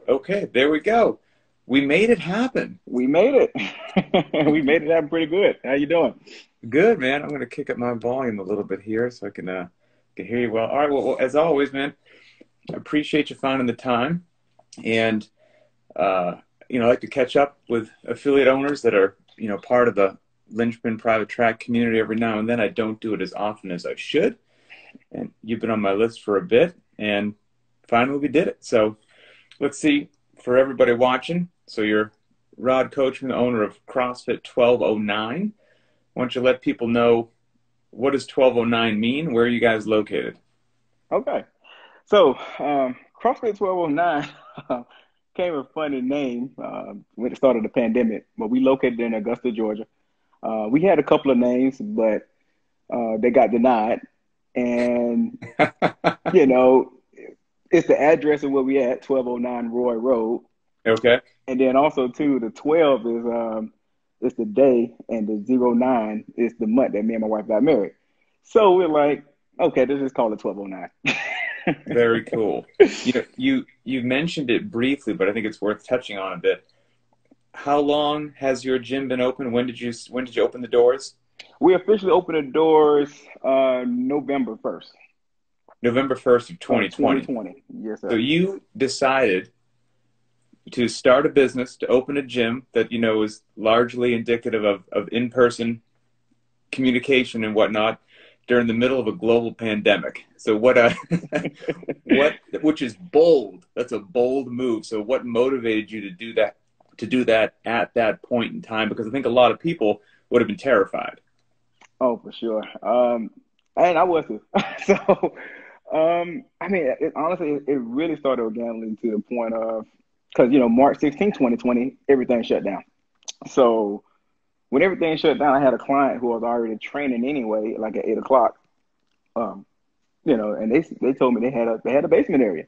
Okay, there we go. We made it happen. We made it. We made it happen pretty good. How you doing? Good, man. I'm gonna kick up my volume a little bit here so I can hear you well. All right. Well, as always, man, I appreciate you finding the time, and uh, I like to catch up with affiliate owners that are part of the Linchpin private track community every now and then. I don't do it as often as I should, and you've been on my list for a bit, and finally we did it. So let's see for everybody watching. So you're Rod Coachman, the owner of CrossFit 1209. Why don't you let people know, what does 1209 mean? Where are you guys located? Okay. So, CrossFit 1209 came with a funny name when it started the pandemic, but we located in Augusta, Georgia. We had a couple of names, but they got denied. And, you know, it's the address of where we at, 1209 Roy Road. Okay. And then also, too, the 12 is the day, and the 09 is the month that me and my wife got married. So we're like, okay, let's just call it 1209. Very cool. You mentioned it briefly, but I think it's worth touching on a bit. How long has your gym been open? When did you open the doors? We officially opened the doors November 1st November 1st of of 2020. 2020. Yes, So sir. you decided to start a business, to open a gym that is largely indicative of in-person communication and whatnot during the middle of a global pandemic. So which is bold. That's a bold move. So what motivated you to do that at that point in time? Because I think a lot of people would have been terrified. Oh, for sure. And I was too. So, I mean, honestly, it really started organically to the point of, because, March 16, 2020, everything shut down. So when everything shut down, I had a client who was already training anyway, like at 8 o'clock. Um, and they told me they had a basement area,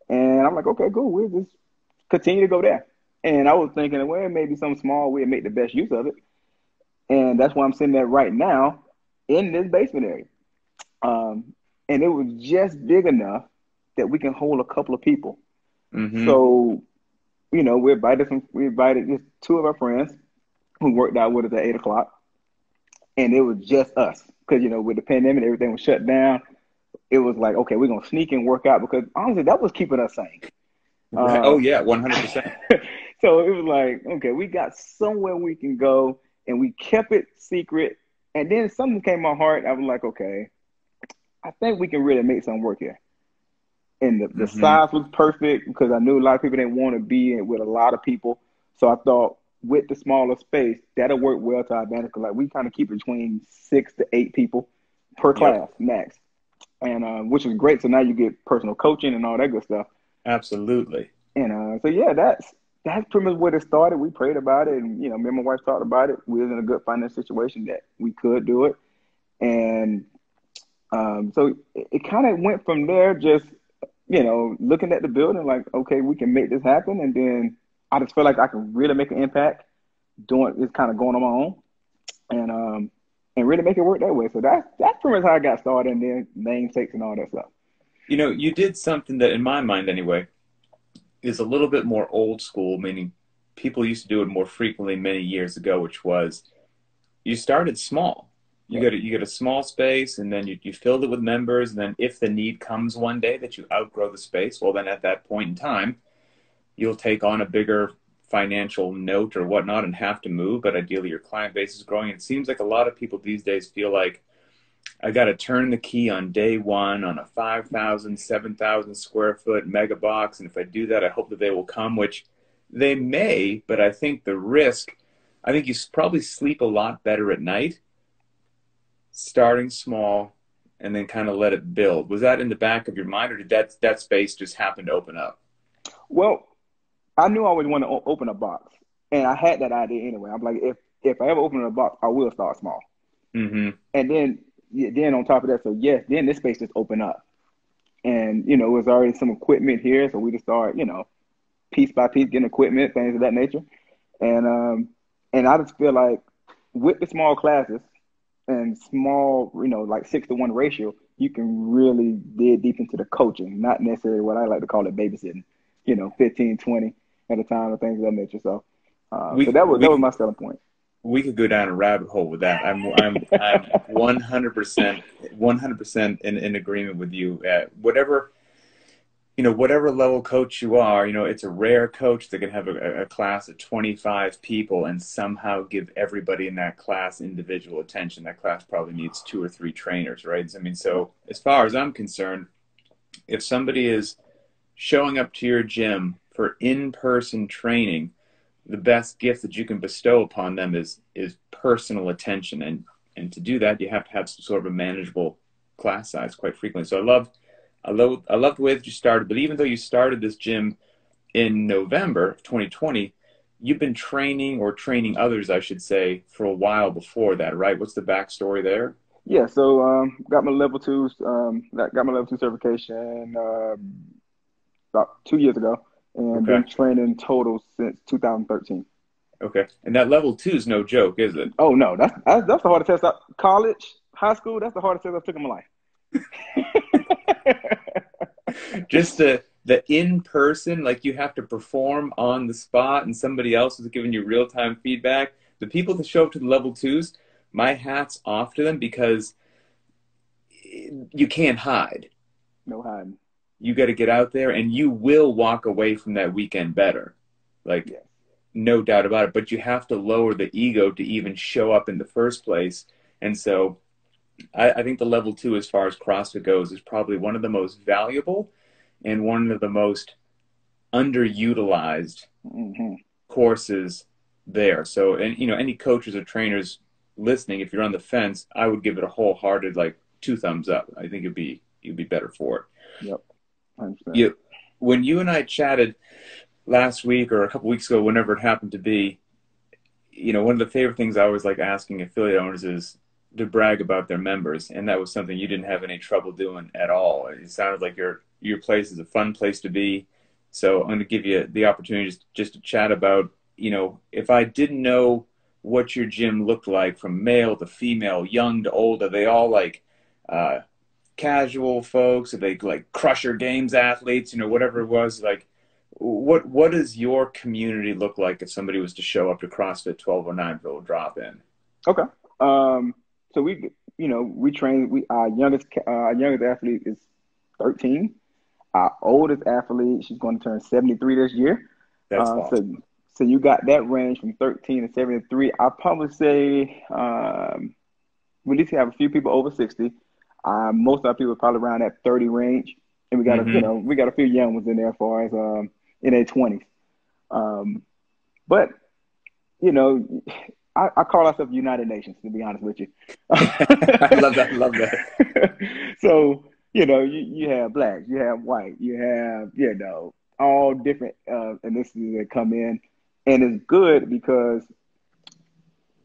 and I'm like, okay, cool, we'll just continue to go there. And I was thinking, well, maybe some small way to make the best use of it, and that's why I'm sitting there right now in this basement area. Um, and it was just big enough that we can hold a couple of people. Hmm. So, we invited just two of our friends who worked out with us at 8 o'clock, and it was just us because with the pandemic, everything was shut down. It was like, okay, we're gonna sneak and work out because honestly, that was keeping us sane. Right. Uh, Oh yeah, 100%. so it was like, okay, we got somewhere we can go, and we kept it secret. And then something came to my heart. I was like, okay, I think we can really make something work here. And the Hmm. size was perfect because I knew a lot of people didn't want to be in with a lot of people. So I thought with the smaller space, that'll work well to our advantage. Like we kind of keep between 6 to 8 people per Yep. class max, and which is great. So now you get personal coaching and all that good stuff. Absolutely. And so yeah, that's pretty much where it started. We prayed about it, and me and my wife talked about it. We was in a good financial situation that we could do it, and so it kind of went from there. Just looking at the building, like, okay, we can make this happen, and then I just feel like I can really make an impact doing this, kind of going on my own, and really make it work that way. So that's pretty much how I got started, and then namesakes and all that stuff. You did something that, in my mind anyway, is a little bit more old school, meaning people used to do it more frequently many years ago, which was you started small. Yeah. You get a small space, and then you filled it with members, and then if the need comes one day that you outgrow the space, well, then at that point in time, you'll take on a bigger financial note or whatnot and have to move. But ideally, your client base is growing. It seems like a lot of people these days feel like I got to turn the key on day one on a 5,000, 7,000 square foot mega box. And if I do that, I hope that they will come, which they may, but I think the risk, I think you probably sleep a lot better at night starting small and then kind of let it build. Was that in the back of your mind, or did that space just happen to open up? Well, I knew I always wanted to open a box, and I had that idea anyway. I'm like, if I ever open a box, I will start small, Mm-hmm. and then then on top of that, so yes, then this space just opened up, and it was already some equipment here, so we just start, piece by piece getting equipment, things of that nature, and I just feel like with the small classes and small, like 6-to-1 ratio, you can really dig deep into the coaching, not necessarily what I like to call it babysitting. 15, 20 at a time and things of that nature. So, so We that we was could my selling point. we could go down a rabbit hole with that. I'm 100% in agreement with you. Whatever level coach you are, it's a rare coach that can have a class of 25 people and somehow give everybody in that class individual attention. That class probably needs 2 or 3 trainers, right? I mean, so as far as I'm concerned, if somebody is showing up to your gym for in-person training, the best gift that you can bestow upon them is personal attention. And to do that, you have to have some sort of a manageable class size quite frequently. So I love the way that you started, but even though you started this gym in November of 2020, you've been training others, I should say, for a while before that, right? What's the backstory there? Yeah, so got my level 2s, got my level 2 certification about 2 years ago, and Okay. been training total since 2013. Okay. And that level 2 is no joke, is it? Oh no, that's the hardest test. College, high school, that's the hardest test I've took in my life. Just the in-person, like you have to perform on the spot and somebody else is giving you real-time feedback. The people that show up to the level 2s, my hat's off to them because you can't hide. No hiding. You got to get out there and you will walk away from that weekend better. Like, Yeah. no doubt about it. But you have to lower the ego to even show up in the first place. And so I think the level 2, as far as CrossFit goes, is probably one of the most valuable and one of the most underutilized courses there. So, and any coaches or trainers listening, if you're on the fence, I would give it a wholehearted, like, 2 thumbs up. I think you'd be better for it. Yep. 100%. When you and I chatted last week or a couple weeks ago, whenever it happened to be, one of the favorite things I always like asking affiliate owners is to brag about their members, and that was something you didn't have any trouble doing at all. It sounded like your place is a fun place to be. So I'm going to give you the opportunity just to chat about, if I didn't know what your gym looked like from male to female, young to old, are they all like casual folks? Are they like Crusher Games athletes? Whatever it was, like, what does your community look like if somebody was to show up to CrossFit 1209 for a drop in? Okay. So we train. Our youngest athlete is 13. Our oldest athlete, she's going to turn 73 this year. That's awesome. So you got that range from 13 to 73. I'd probably say we need to have a few people over 60. Most of our people are probably around that 30 range, and we got we got a few young ones in there as far as in their 20s. But I call ourselves United Nations, to be honest with you. I love that. So, you have blacks, you have white, you have, all different ethnicities that come in. And it's good because,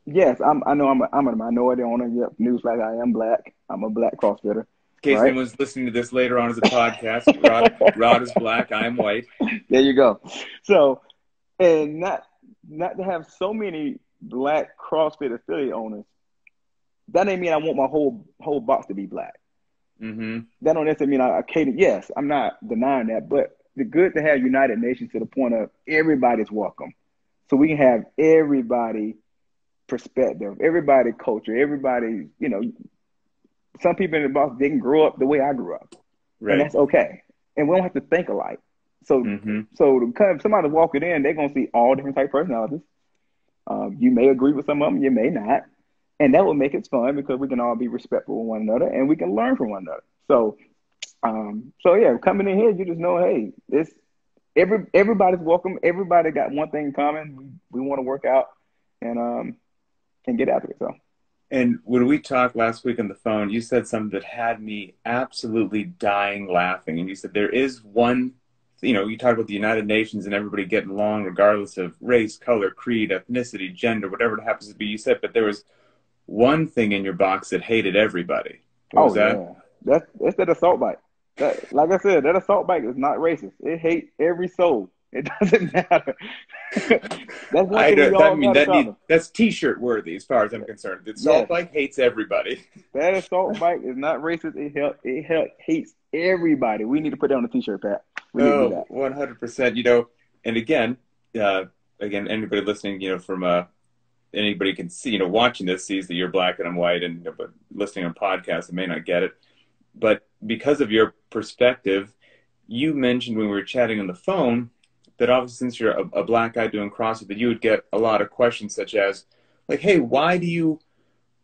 yes, I know I'm a minority owner. Yep, newsflash, I am black. I'm a black CrossFitter. In case right? anyone's listening to this later on as a podcast, Rod is black, I am white. There you go. So, and not to have so many black CrossFit affiliate owners, that ain't mean I want my whole box to be black. Mm-hmm. That don't necessarily mean I cater. Yes, I'm not denying that, but it's good to have United Nations to the point of everybody's welcome. So we can have everybody perspective, everybody culture, everybody, some people in the box didn't grow up the way I grew up. Right. And that's okay. And we don't have to think alike. So if somebody walking in, they're going to see all different type of personalities. You may agree with some of them, you may not. And that will make it fun because we can all be respectful of one another and we can learn from one another. So yeah, coming in here, you just know, hey, everybody's welcome. Everybody got one thing in common. We want to work out and get after it. So. And when we talked last week on the phone, you said something that had me absolutely dying laughing. And you said there is one, you talked about the United Nations and everybody getting along regardless of race, color, creed, ethnicity, gender, whatever it happens to be. You said, but there was one thing in your box that hated everybody. What was that? Yeah. That's that assault bike. Like I said, that assault bike is not racist. It hates every soul. It doesn't matter. That's one thing that's T-shirt worthy as far as I'm concerned. The assault bike hates everybody. That assault bike is not racist. It hates everybody. We need to put that on a T-shirt, Pat. We need to do Oh, that. 100%. And again, anybody listening, from anybody can see, watching this sees that you're black and I'm white, and but listening on podcasts, they may not get it. But because of your perspective, you mentioned when we were chatting on the phone that obviously since you're a black guy doing CrossFit, that you would get a lot of questions such as, like, hey, why do you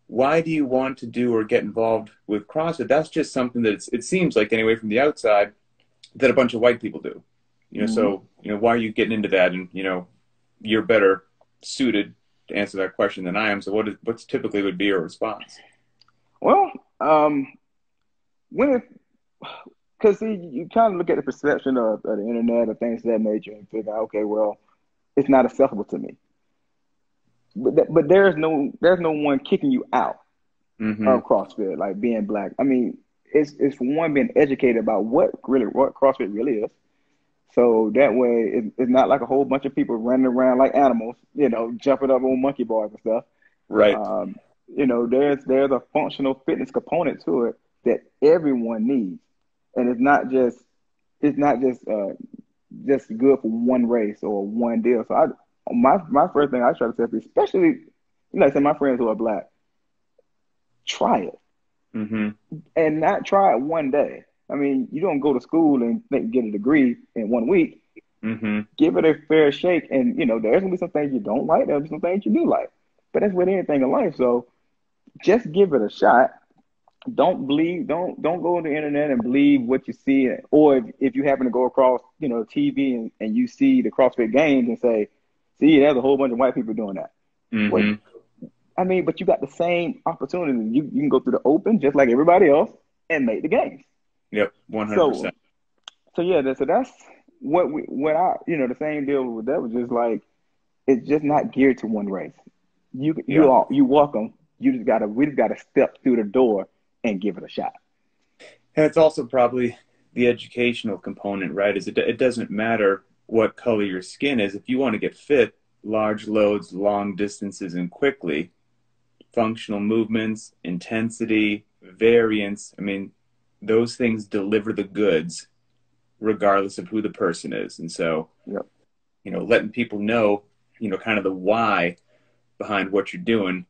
want to do or get involved with CrossFit? That's just something that it seems like anyway from the outside that a bunch of white people do. Mm-hmm. So, why are you getting into that? And, you're better suited to answer that question than I am. So what's typically would be your response? Well, when it, because see, you kind of look at the perception of the internet or things of that nature and figure out, okay, well, it's not acceptable to me. But there's no one kicking you out Mm-hmm. of CrossFit, like being black. I mean, it's for one being educated about what CrossFit really is. So that way, it's not like a whole bunch of people running around like animals, jumping up on monkey bars and stuff. Right. Um, there's a functional fitness component to it that everyone needs, and it's not just good for one race or one deal. So my first thing I try to say, especially like I said, my friends who are black, try it Mm-hmm. and not try it one day. I mean, you don't go to school and get a degree in 1 week. Mm-hmm. Give it a fair shake, and there's gonna be some things you don't like. There'll be some things you do like, but that's with anything in life. So just give it a shot. Don't believe. Don't go on the internet and believe what you see, or if you happen to go across TV and you see the CrossFit Games and say, "See, there's a whole bunch of white people doing that." What Mm-hmm. I mean, but you got the same opportunity. You can go through the open just like everybody else and make the games. Yep. So 100%. so yeah, so that's the same deal with that was just like it's just not geared to one race. Yeah. You welcome. We just gotta step through the door and give it a shot. And it's also probably the educational component, right? Is it doesn't matter what color your skin is. If you want to get fit, large loads, long distances, and quickly, functional movements, intensity, variance, I mean, those things deliver the goods regardless of who the person is. And so, Yep. letting people know, kind of the why behind what you're doing,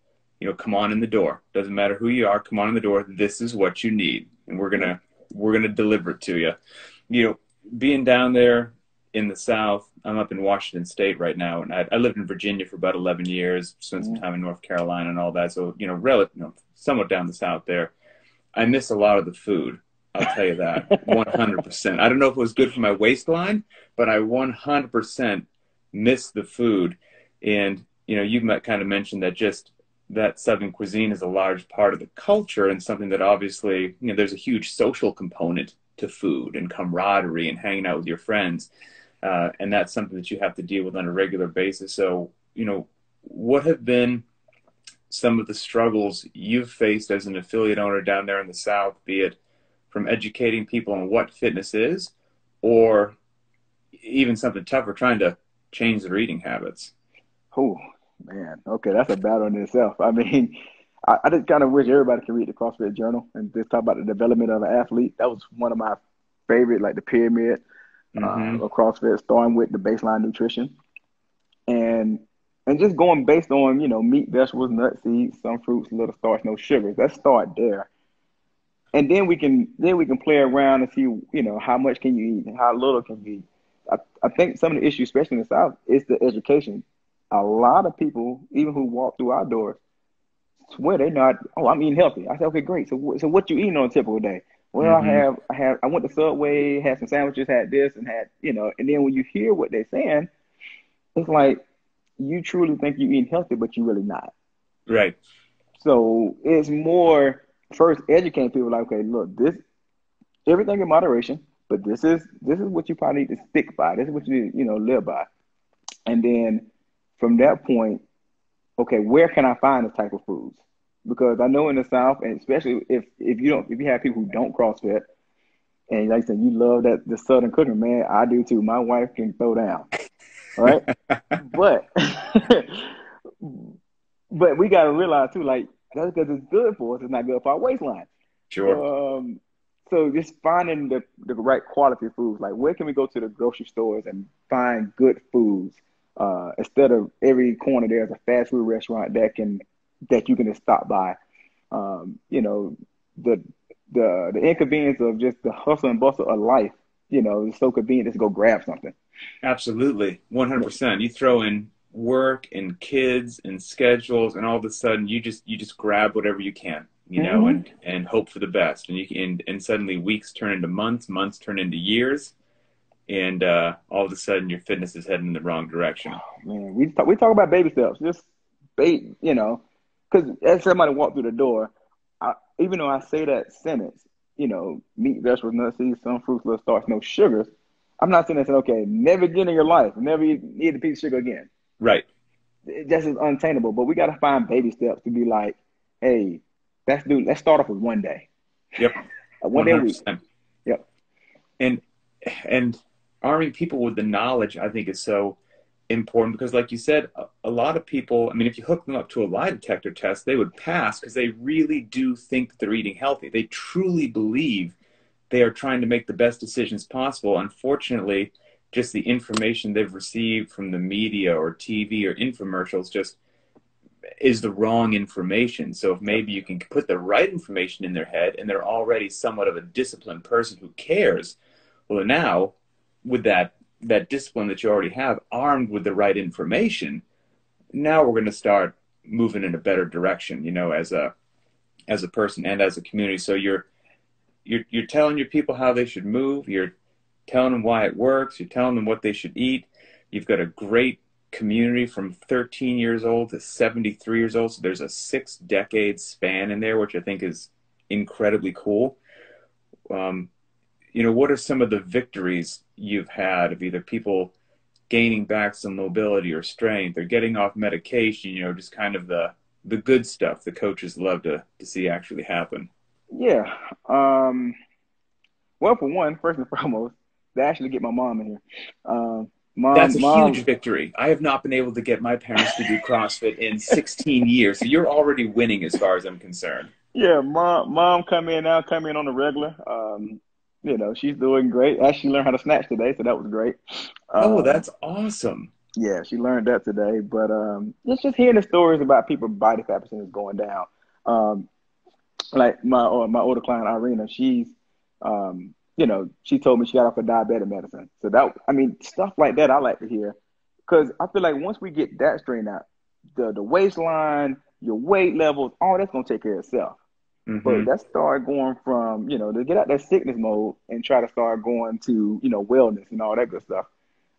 come on in the door. Doesn't matter who you are, come on in the door. This is what you need. And we're Yep. gonna deliver it to you. Being down there in the South, I'm up in Washington State right now, and I lived in Virginia for about 11 years, spent some Mm. time in North Carolina and all that. So, somewhat down the South there. I miss a lot of the food. I'll tell you that 100%. I don't know if it was good for my waistline, but I 100% miss the food. And, you kind of mentioned that just that Southern cuisine is a large part of the culture and something that obviously, there's a huge social component to food and camaraderie and hanging out with your friends. And that's something that you have to deal with on a regular basis. So, what have been some of the struggles you've faced as an affiliate owner down there in the South, be it from educating people on what fitness is, or even something tougher, trying to change their eating habits? Oh man, okay, that's a battle in itself. I mean, I just kind of wish everybody could read the CrossFit Journal and just talk about the development of an athlete. That was one of my favorite, like the pyramid Mm-hmm. of CrossFit, starting with the baseline nutrition and just going based on meat, vegetables, nuts, seeds, some fruits, little starch, no sugars. Let's start there, and then we can play around and see how much can you eat and how little can you eat. I think some of the issues, especially in the South, is the education. A lot of people, even who walk through our doors, swear they not. Oh, I'm eating healthy. I said, okay, great. So what you eating on a typical day? Well, Mm-hmm. I went to Subway, had some sandwiches, had this, and had and then when you hear what they're saying, it's like you truly think you're eating healthy, but you're really not. Right. So it's more first educating people like, okay, look, this everything in moderation, but this is what you probably need to stick by. This is what you need, live by. And then from that point, okay, where can I find this type of foods? Because I know in the South, and especially if you have people who don't CrossFit, and like I said, you love that the Southern cooking, man. I do too. My wife can throw down, right? But but we got to realize too, like just because it's good for us, it's not good for our waistline. Sure. So So just finding the right quality foods, like where can we go to the grocery stores and find good foods, instead of every corner there's a fast food restaurant that you can just stop by. You know, the the inconvenience of just the hustle and bustle of life. You know, it's so convenient just to go grab something. Absolutely, Yeah. 100%. You throw in work and kids and schedules, and all of a sudden you just grab whatever you can, Hmm. and hope for the best. And and suddenly weeks turn into months, months turn into years, and all of a sudden your fitness is heading in the wrong direction. Man, we talk about baby steps, just bait, because as somebody walk through the door, even though I say that sentence, meat, vegetables, nuts, seeds, some fruits, little starch, no sugars. I'm not saying that, okay, never again in your life, never eat a piece of sugar again. Right. It just is unattainable. But we got to find baby steps to be like, hey, let's start off with one day, Yep. one day a week. 100%. Yep. And and arming people with the knowledge, I think, is so important because, like you said, a lot of people, I mean, if you hook them up to a lie detector test, they would pass because they really do think that they're eating healthy. They truly believe they are trying to make the best decisions possible. Unfortunately, just the information they've received from the media or TV or infomercials just is the wrong information. So if Yep. maybe you can put the right information in their head and they're already somewhat of a disciplined person who cares, well, now with that discipline that you already have, armed with the right information, now we're going to start moving in a better direction, as a person and as a community. So you're telling your people how they should move. You're telling them why it works. You're telling them what they should eat. You've got a great community from 13 years old to 73 years old. So there's a 6 decade span in there, which I think is incredibly cool. Um, what are some of the victories you've had of either people gaining back some mobility or strength or getting off medication, just kind of the good stuff the coaches love to see actually happen? Yeah. Um, well, for one, first and foremost, they actually get my mom in here. That's Mom, a huge mom, victory. I have not been able to get my parents to do CrossFit in 16 years. So you're already winning as far as I'm concerned. yeah, mom come in on the regular. She's doing great. Actually learned how to snatch today, so that was great. Oh, Um, that's awesome. yeah, she learned that today. But just hearing the stories about people body fat percentage going down. Um, like my older client Irina, she told me she got off of diabetic medicine. So stuff like that I like to hear, because I feel like once we get that straightened out, the waistline, your weight levels, all that's gonna take care of itself. But Hmm. let's start going from, to get out that sickness mode and try to start going to, wellness and all that good stuff.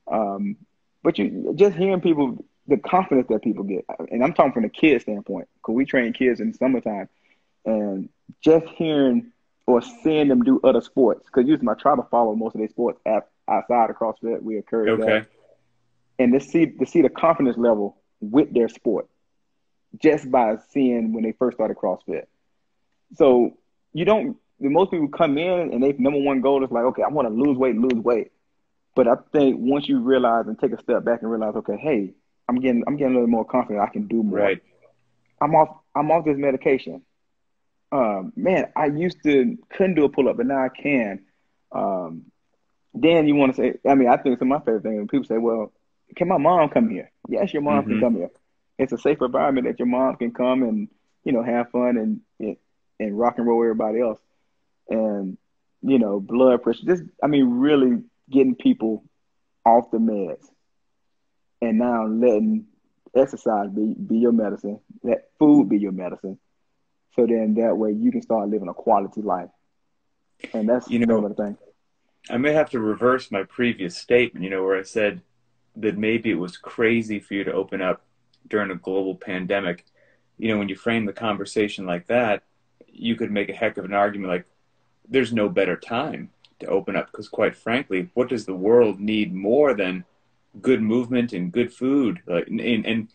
Um, but you just hearing people, the confidence that people get, and I'm talking from the kid standpoint, because we train kids in the summertime, and just hearing or seeing them do other sports, because usually I try to follow most of their sports outside of CrossFit. We encourage that, Okay. and to see the confidence level with their sport just by seeing when they first started CrossFit. So you don't. Most people come in and their number one goal is like, okay, I want to lose weight. But I think once you realize and take a step back and realize, okay, hey, I'm getting a little more confident. I can do more. Right. I'm off this medication. Man, I used to couldn't do a pull up, but now I can. Um, then you want to say, I think some of my favorite things when people say, well, can my mom come here? Yes, your mom can Hmm. come here. It's a safe environment that your mom can come and have fun and rock and roll with everybody else. And blood pressure. Just really getting people off the meds and now letting exercise be your medicine, let food be your medicine. So then that way you can start living a quality life. And that's You the name know, of the thing. I may have to reverse my previous statement, where I said that maybe it was crazy for you to open up during a global pandemic. When you frame the conversation like that, you could make a heck of an argument like there's no better time to open up because, quite frankly, what does the world need more than good movement and good food? Like, and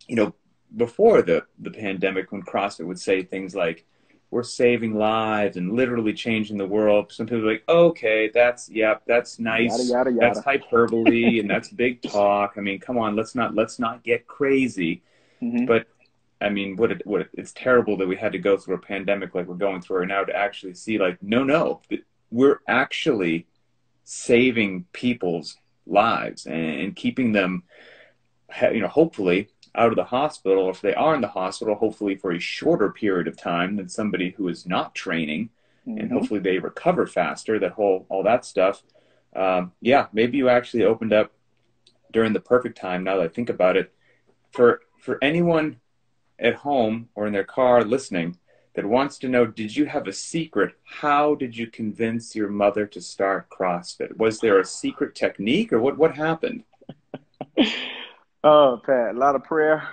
you know, before the pandemic, when CrossFit would say things like, "We're saving lives and literally changing the world," some people are like, "Okay, that's Yada nice. yada That's yada. hyperbole and that's big talk. I mean, come on, let's not get crazy." Hmm. But I mean, it's terrible that we had to go through a pandemic like we're going through right now to actually see like, no, we're actually saving people's lives and keeping them, hopefully out of the hospital. If they are in the hospital, hopefully for a shorter period of time than somebody who is not training, and Mm-hmm. hopefully they recover faster, all that stuff. Yeah, maybe you actually opened up during the perfect time, now that I think about it, for anyone at home or in their car listening that wants to know, did you have a secret? How did you convince your mother to start CrossFit? Was there a secret technique, or what happened? Oh, Pat, a lot of prayer.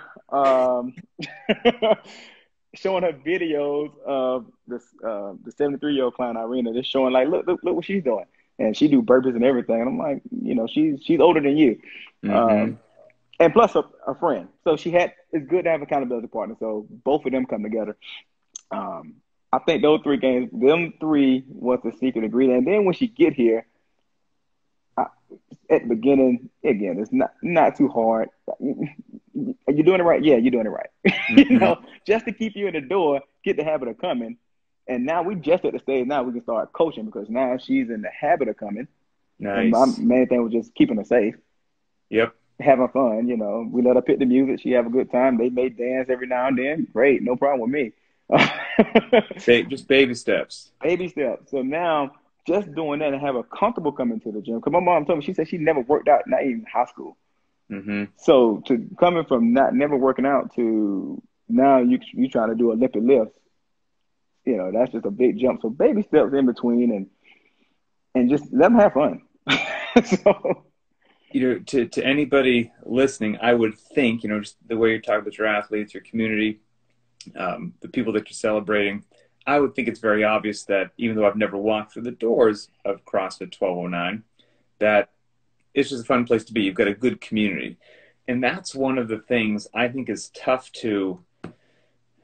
Showing her videos of the 73-year-old client Irina, just showing like, look what she's doing, and she do burpees and everything. And I'm like, she's older than you, Mm-hmm. um, and plus a friend. So it's good to have an accountability partner. So both of them come together. Um, I think those three games, them three was the secret ingredient. And then when she get here, I, at the beginning, again, it's not too hard. Are you doing it right? Yeah, you're doing it right. Mm-hmm. Just to keep you in the door, get the habit of coming. And now we just at the stage now we can start coaching because now she's in the habit of coming. And my Nice. main thing was just keeping her safe, Yep. having fun. We let her pick the music. She have a good time. They may dance every now and then. Great, no problem with me. Just baby steps. Baby steps. So now just doing that and have her comfortable coming to the gym. Because my mom told me, she said she never worked out, not even high school. Mm-hmm. So to coming from not never working out to now you trying to do Olympic lifts, that's just a big jump. So baby steps in between and just let them have fun. So To anybody listening, I would think, just the way you're talking about your athletes, your community, the people that you're celebrating, I would think it's very obvious that even though I've never walked through the doors of CrossFit 1209, that it's just a fun place to be. You've got a good community. And that's one of the things I think is tough to,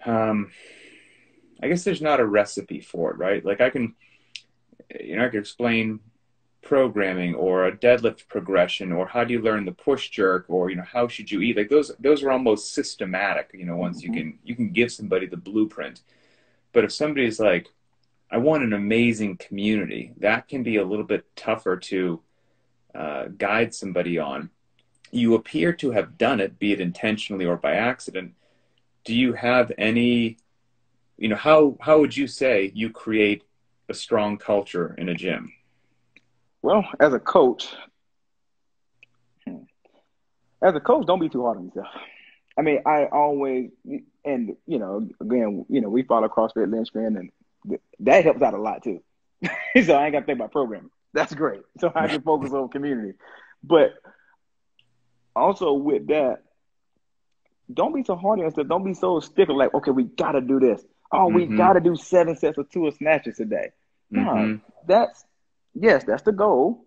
I guess there's not a recipe for it, right? Like I can explain programming or a deadlift progression or how do you learn the push jerk or, how should you eat? Like those are almost systematic, once mhm. you can give somebody the blueprint. But if somebody's like, I want an amazing community, that can be a little bit tougher to guide somebody on. You appear to have done it, be it intentionally or by accident. Do you have any, how would you say you create a strong culture in a gym? Well, as a coach, don't be too hard on yourself. I mean, I always, and again, we follow CrossFit Linchpin, and that helps out a lot too. So I ain't got to think about programming. That's great. So I can focus on community. But also with that, don't be so hard on yourself. Don't be so stickler. Like, okay, we got to do this. Oh, we Mm-hmm. got to do 7 sets of 2 snatches today. No, Mm-hmm. that's the goal.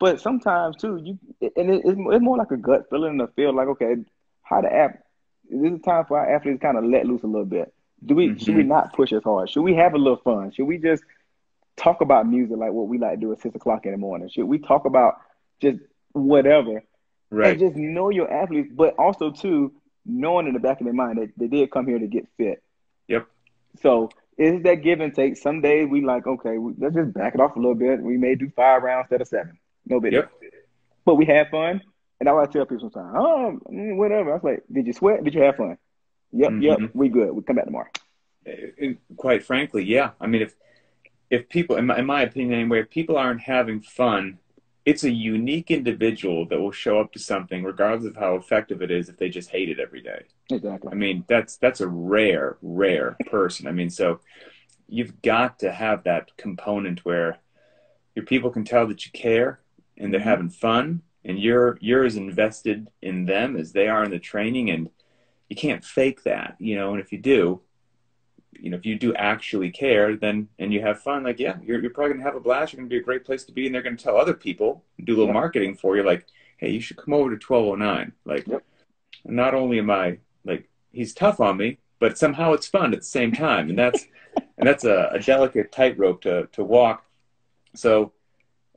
But sometimes too, it's more like a gut feeling to feel like, okay, how the app. This is time for our athletes to kind of let loose a little bit. Should we Mm-hmm. not push as hard? Should we have a little fun? Should we just talk about music like what we like to do at 6 o'clock in the morning? Should we talk about just whatever and Right. just know your athletes, but also too knowing in the back of their mind that they did come here to get fit. Yep. So it's that give and take. Some days we like, okay, let's just back it off a little bit. We may do 5 rounds instead of 7. No big deal. Yep. But we had fun. And I tell people sometimes, whatever. I was like, did you sweat? Did you have fun? Yep, Mm-hmm. we good. We come back tomorrow. Quite frankly, yeah. I mean, if people, in my opinion anyway, if people aren't having fun, it's a unique individual that will show up to something, regardless of how effective it is, if they just hate it every day. Exactly. I mean, that's a rare person. I mean, so you've got to have that component where your people can tell that you care and they're Mm-hmm. having fun and you're as invested in them as they are in the training, and you can't fake that, and if you do, if you do actually care, then and you have fun, like, yeah, you're probably gonna have a blast. You're gonna be a great place to be, and they're gonna tell other people, do a little Yep. marketing for you, like, hey, you should come over to 1209. Like, Yep. not only am I like he's tough on me, but somehow it's fun at the same time, and that's a delicate tightrope to walk. So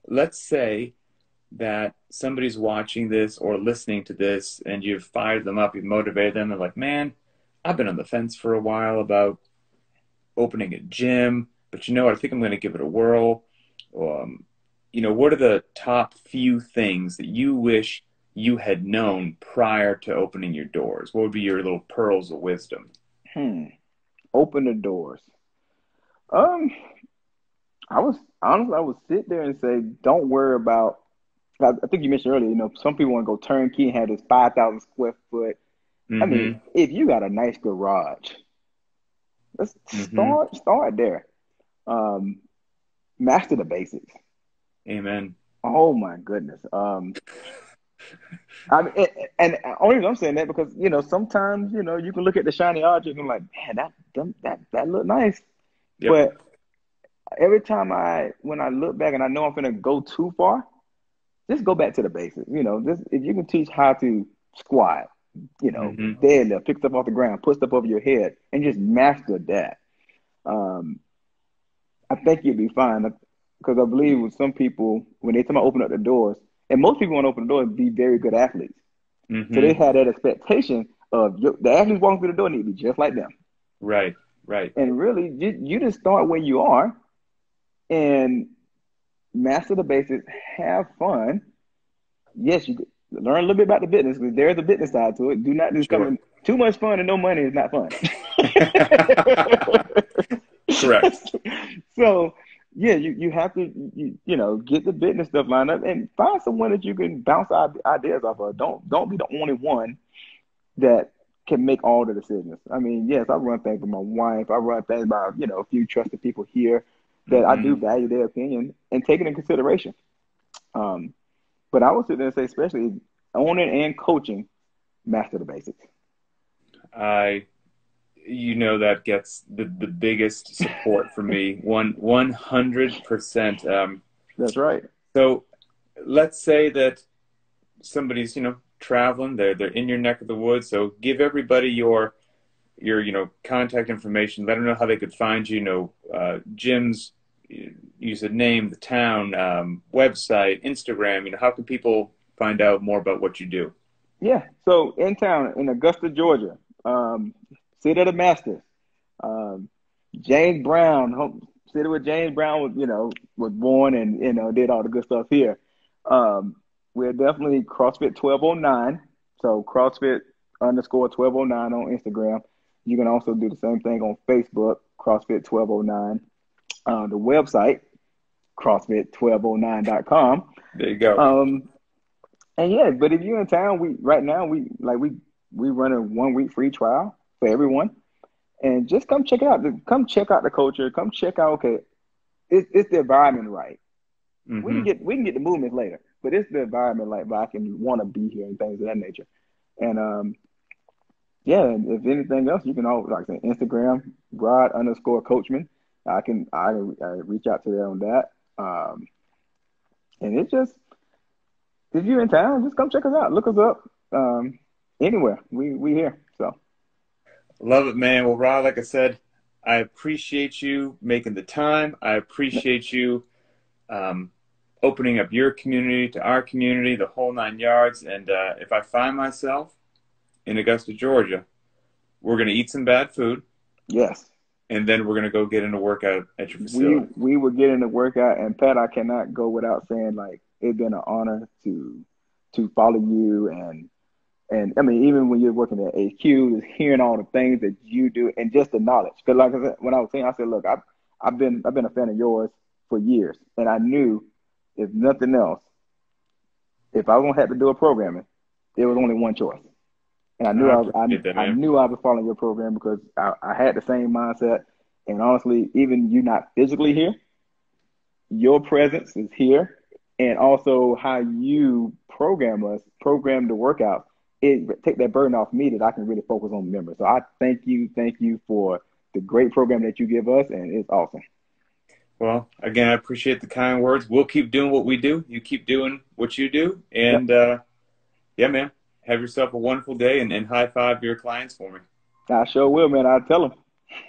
let's say that somebody's watching this or listening to this, and you've fired them up, you've motivated them, they're like, man, I've been on the fence for a while about opening a gym, but you know what? I think I'm going to give it a whirl. Um, what are the top few things that you wish you had known prior to opening your doors? What would be your little pearls of wisdom? Hmm. Open the doors. Um, I was honestly, I would sit there and say, don't worry about. I think you mentioned earlier, some people want to go turnkey and have this 5,000 square foot. I mean, Mm-hmm. if you got a nice garage, let's Mm-hmm. start there. Um, Master the basics. Amen. Oh my goodness. I mean, and only reason I'm saying that because sometimes you can look at the shiny object and be like, man, that look nice, Yep. but every time when I look back and I know I'm gonna go too far, just go back to the basics. Just if you can teach how to squat, Mm-hmm. deadlift, pick stuff off the ground, put stuff over your head, and just master that. Um, I think you'd be fine because I believe with some people when they talk about open up the doors, and most people want to open the doors, be very good athletes. So they Mm-hmm. had that expectation of the athletes walking through the door need to be just like them. Right. Right. And really, you just start where you are and master the basics, have fun. Yes, you learn a little bit about the business because there's a business side to it. Do not just come Sure. in too much fun and no money is not fun. Correct. So yeah, you have to get the business stuff lined up and find someone that you can bounce ideas off of. Don't be the only one that can make all the decisions. I mean, yes, I run things with my wife. I run things by a few trusted people here that I do Mm-hmm. value their opinion and take it in consideration. Um, but I would sit there and say, especially owning and coaching, master the basics. I that gets the biggest support from me. 100%. That's right. So let's say that somebody's traveling, they're in your neck of the woods. So give everybody your contact information. Let them know how they could find you. Gyms. You said name, the town, website, Instagram. How can people find out more about what you do? Yeah. So in town in Augusta, Georgia, City of the Masters, um, James Brown, city where James Brown was born and did all the good stuff here. Um, we're definitely CrossFit 1209. So CrossFit underscore 1209 on Instagram. You can also do the same thing on Facebook, CrossFit 1209. The website, CrossFit1209.com. There you go. Um, and yeah, but if you're in town, we right now we run a 1 week free trial for everyone, and just come check it out. Come check out the culture. Come check out. Okay, it's the environment right. Mm-hmm. We can get the movements later, but it's the environment like I can want to be here and things of that nature. And yeah, and if anything else, you can always like I say Instagram Rod underscore Coachman. I reach out to them on that. And it's just if you're in town, just come check us out. Look us up. Anywhere. We here. So Love it, man. Well, Rod, like I said, I appreciate you making the time. I appreciate you um, opening up your community to our community, the whole 9 yards. And if I find myself in Augusta, Georgia, we're going to eat some bad food, yes. and then we're going to go get in a workout at your We facility. we were getting the workout and Pat, I cannot go without saying like it's been an honor to follow you and I mean even when you're working at HQ, just hearing all the things that you do and just the knowledge. Because like I said, when I was saying, I said, look, I've been a fan of yours for years, and I knew if nothing else, if I was gonna have to do a programming, there was only one choice. And I appreciate that, I man. knew I was following your program because I had the same mindset. And honestly, even you not physically here, your presence is here. And also how you program the workout, it take that burden off me that I can really focus on the members. So I thank you for the great program that you give us, and it's awesome. Well, again, I appreciate the kind words. We'll keep doing what we do. You keep doing what you do. Yep, And yeah, man, have yourself a wonderful day and high five your clients for me. I sure will, man. I'll tell them.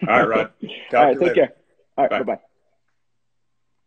All right, Rod. All Talk to right, you take later. care. All right, bye Bye. bye.